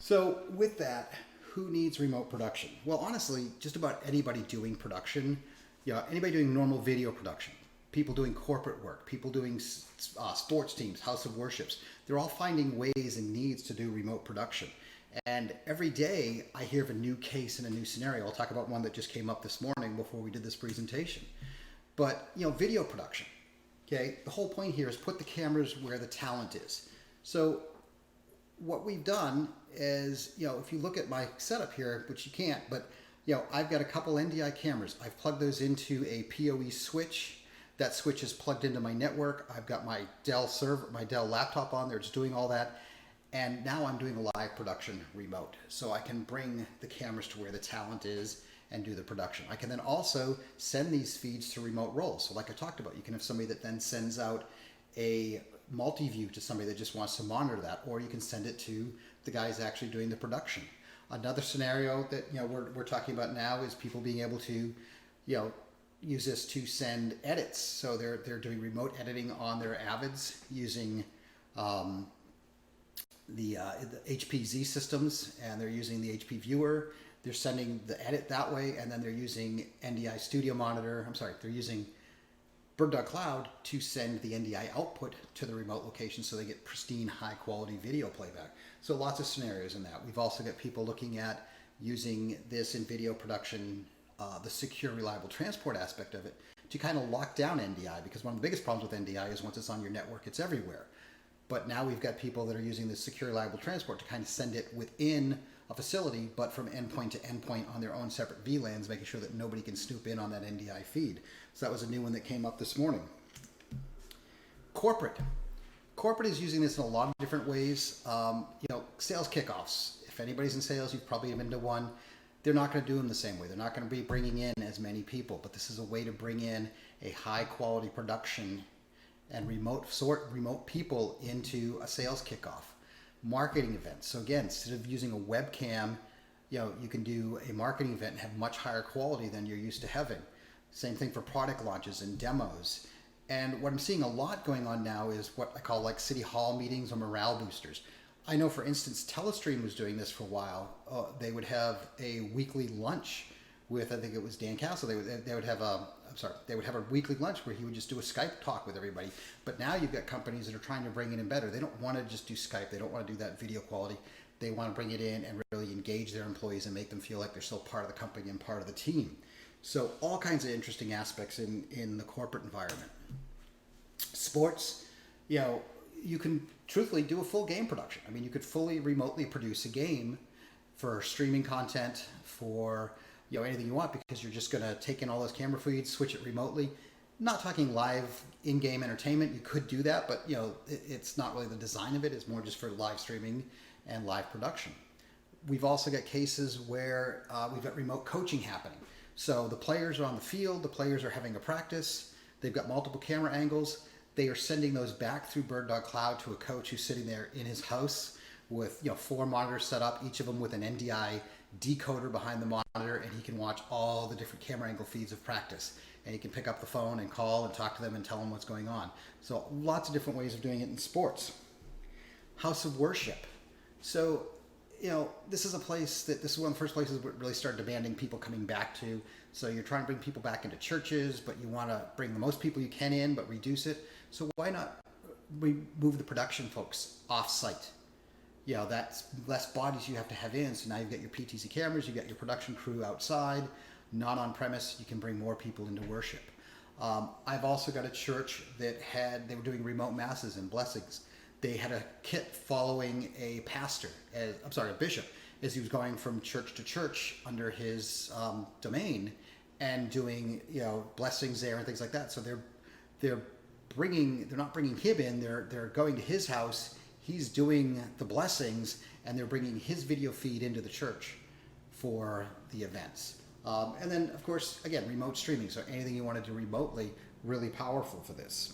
So with that, who needs remote production? Well, honestly, just about anybody doing production, anybody doing normal video production, people doing corporate work, people doing sports teams, house of worships, they're all finding ways and needs to do remote production. And every day I hear of a new case and a new scenario. I'll talk about one that just came up this morning before we did this presentation. But, video production, okay? The whole point here is put the cameras where the talent is. So what we've done is, if you look at my setup here, which you can't, but, I've got a couple NDI cameras. I've plugged those into a PoE switch. That switch is plugged into my network. I've got my Dell server, my Dell laptop on there. It's doing all that. And now I'm doing a live production remote. So I can bring the cameras to where the talent is and do the production. I can then also send these feeds to remote roles. So like I talked about, you can have somebody that then sends out a multi-view to somebody that just wants to monitor that, or you can send it to the guys actually doing the production. Another scenario that we're talking about now is people being able to use this to send edits. So they're doing remote editing on their Avids using the HPZ systems, and they're using the HP viewer. They're sending the edit that way, and then they're using NDI Studio Monitor. They're using Bird.Cloud to send the NDI output to the remote location so they get pristine, high quality video playback. So lots of scenarios in that. We've also got people looking at using this in video production, the secure, reliable transport aspect of it, to kind of lock down NDI, because one of the biggest problems with NDI is once it's on your network, it's everywhere. But now we've got people that are using this secure, reliable transport to kind of send it within a facility, but from endpoint to endpoint on their own separate VLANs, making sure that nobody can snoop in on that NDI feed. So that was a new one that came up this morning. Corporate. Corporate is using this in a lot of different ways. Sales kickoffs. If anybody's in sales, you've probably been to one. They're not going to do them the same way. They're not going to be bringing in as many people, but this is a way to bring in a high quality production and remote people into a sales kickoff. Marketing events. So again, instead of using a webcam, you can do a marketing event and have much higher quality than you're used to having. Same thing for product launches and demos. And what I'm seeing a lot going on now is what I call like city hall meetings or morale boosters. I know, for instance, Telestream was doing this for a while. They would have a weekly lunch with, I think it was Dan Castle. They would have a weekly lunch where he would just do a Skype talk with everybody. But now you've got companies that are trying to bring it in better. They don't want to just do Skype. They don't want to do that video quality. They want to bring it in and really engage their employees and make them feel like they're still part of the company and part of the team. So all kinds of interesting aspects in the corporate environment. Sports, you can truthfully do a full game production. I mean, you could fully remotely produce a game for streaming content, for anything you want, because you're just going to take in all those camera feeds, switch it remotely. Not talking live in-game entertainment. You could do that, but it's not really the design of it. It's more just for live streaming and live production. We've also got cases where we've got remote coaching happening. So the players are on the field, the players are having a practice, they've got multiple camera angles, they are sending those back through Bird.Cloud to a coach who's sitting there in his house with 4 monitors set up, each of them with an NDI decoder behind the monitor, and he can watch all the different camera angle feeds of practice. And he can pick up the phone and call and talk to them and tell them what's going on. So lots of different ways of doing it in sports. House of worship. So, this is a place this is one of the first places where it really started demanding people coming back to. So you're trying to bring people back into churches, but you want to bring the most people you can in, but reduce it. So why not move the production folks off-site? That's less bodies you have to have in. So now you've got your PTZ cameras, you've got your production crew outside, not on premise. You can bring more people into worship. I've also got a church that they were doing remote masses and blessings. They had a kit following a bishop, as he was going from church to church under his domain and doing, blessings there and things like that. So they're not bringing him in. They're going to his house. He's doing the blessings, and they're bringing his video feed into the church for the events. And then, of course, again, remote streaming. So anything you want to do remotely, really powerful for this.